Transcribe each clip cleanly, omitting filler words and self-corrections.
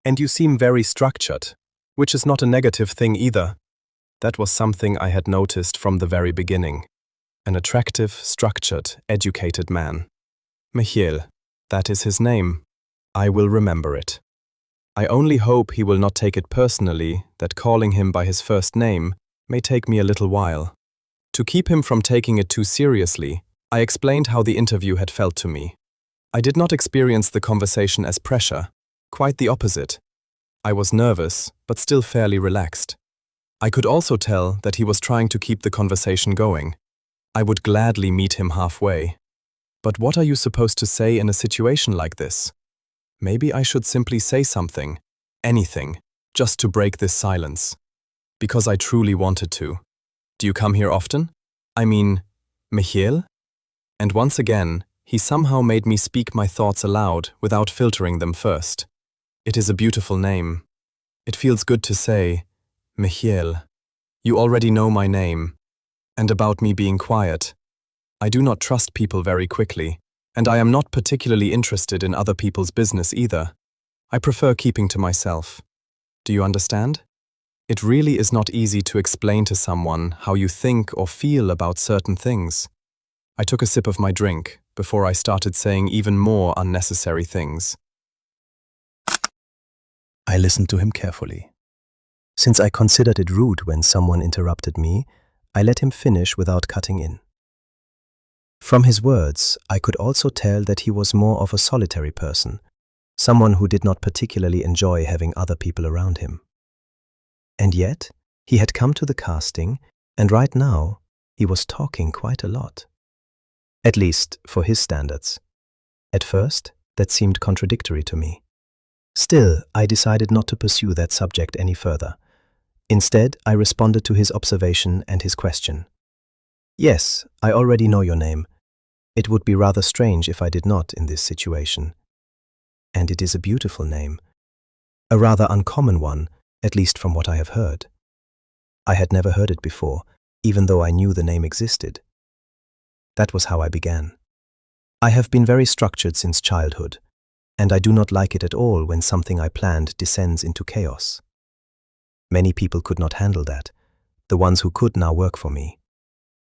And you seem very structured, which is not a negative thing either. That was something I had noticed from the very beginning. An attractive, structured, educated man. Mehiel, that is his name. I will remember it. I only hope he will not take it personally that calling him by his first name may take me a little while. To keep him from taking it too seriously, I explained how the interview had felt to me. I did not experience the conversation as pressure, quite the opposite. I was nervous, but still fairly relaxed. I could also tell that he was trying to keep the conversation going. I would gladly meet him halfway. But what are you supposed to say in a situation like this? Maybe I should simply say something, anything, just to break this silence. Because I truly wanted to. Do you come here often? I mean, Mehiel? And once again, he somehow made me speak my thoughts aloud without filtering them first. It is a beautiful name. It feels good to say, Mehiel. You already know my name. And about me being quiet. I do not trust people very quickly, and I am not particularly interested in other people's business either. I prefer keeping to myself. Do you understand? It really is not easy to explain to someone how you think or feel about certain things. I took a sip of my drink before I started saying even more unnecessary things. I listened to him carefully. Since I considered it rude when someone interrupted me, I let him finish without cutting in. From his words, I could also tell that he was more of a solitary person, someone who did not particularly enjoy having other people around him. And yet, he had come to the casting, and right now, he was talking quite a lot. At least, for his standards. At first, that seemed contradictory to me. Still, I decided not to pursue that subject any further. Instead, I responded to his observation and his question. Yes, I already know your name. It would be rather strange if I did not in this situation. And it is a beautiful name. A rather uncommon one, at least from what I have heard. I had never heard it before, even though I knew the name existed. That was how I began. I have been very structured since childhood, and I do not like it at all when something I planned descends into chaos. Many people could not handle that. The ones who could now work for me.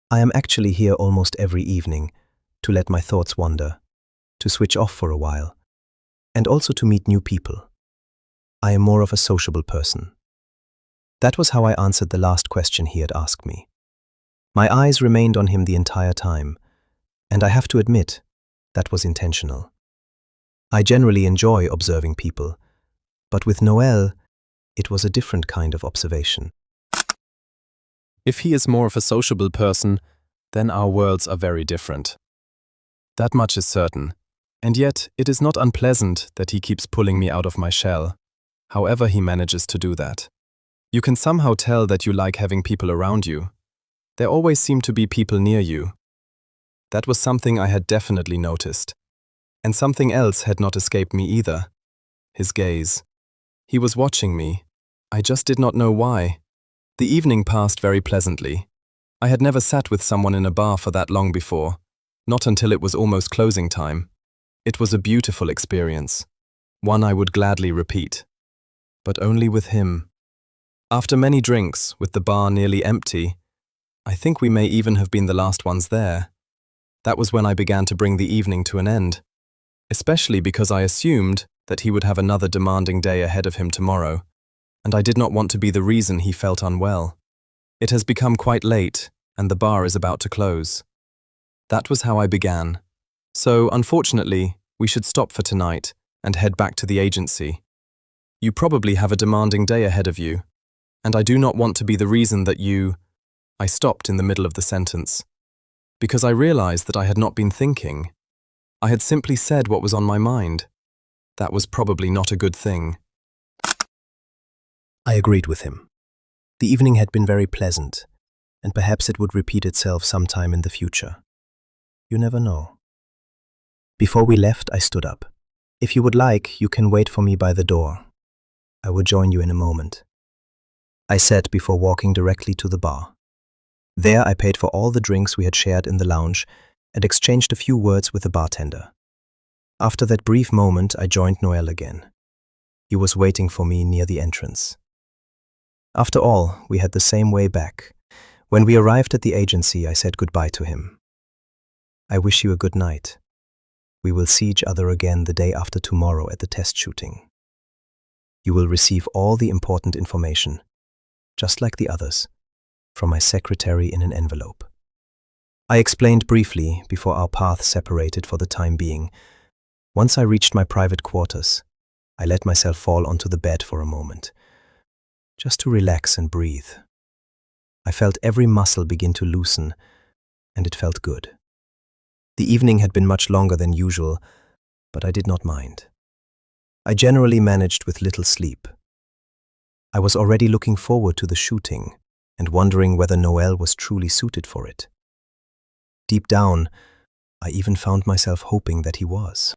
I am actually here almost every evening to let my thoughts wander, to switch off for a while, and also to meet new people. I am more of a sociable person. That was how I answered the last question he had asked me. My eyes remained on him the entire time, and I have to admit, that was intentional. I generally enjoy observing people, but with Noel, it was a different kind of observation. If he is more of a sociable person, then our worlds are very different. That much is certain, and yet it is not unpleasant that he keeps pulling me out of my shell, however he manages to do that. You can somehow tell that you like having people around you. There always seem to be people near you. That was something I had definitely noticed. And something else had not escaped me either. His gaze. He was watching me. I just did not know why. The evening passed very pleasantly. I had never sat with someone in a bar for that long before, not until it was almost closing time. It was a beautiful experience, one I would gladly repeat. But only with him. After many drinks, with the bar nearly empty, I think we may even have been the last ones there. That was when I began to bring the evening to an end, especially because I assumed that he would have another demanding day ahead of him tomorrow, and I did not want to be the reason he felt unwell. It has become quite late, and the bar is about to close. That was how I began. So, unfortunately, we should stop for tonight and head back to the agency. You probably have a demanding day ahead of you, and I do not want to be the reason that you... I stopped in the middle of the sentence, because I realized that I had not been thinking. I had simply said what was on my mind. That was probably not a good thing. I agreed with him. The evening had been very pleasant, and perhaps it would repeat itself sometime in the future. You never know. Before we left, I stood up. If you would like, you can wait for me by the door. I will join you in a moment. I said before walking directly to the bar. There I paid for all the drinks we had shared in the lounge and exchanged a few words with the bartender. After that brief moment, I joined Noel again. He was waiting for me near the entrance. After all, we had the same way back. When we arrived at the agency, I said goodbye to him. I wish you a good night. We will see each other again the day after tomorrow at the test shooting. You will receive all the important information, just like the others, from my secretary in an envelope. I explained briefly before our paths separated for the time being. Once I reached my private quarters, I let myself fall onto the bed for a moment, just to relax and breathe. I felt every muscle begin to loosen, and it felt good. The evening had been much longer than usual, but I did not mind. I generally managed with little sleep. I was already looking forward to the shooting and wondering whether Noel was truly suited for it. Deep down, I even found myself hoping that he was.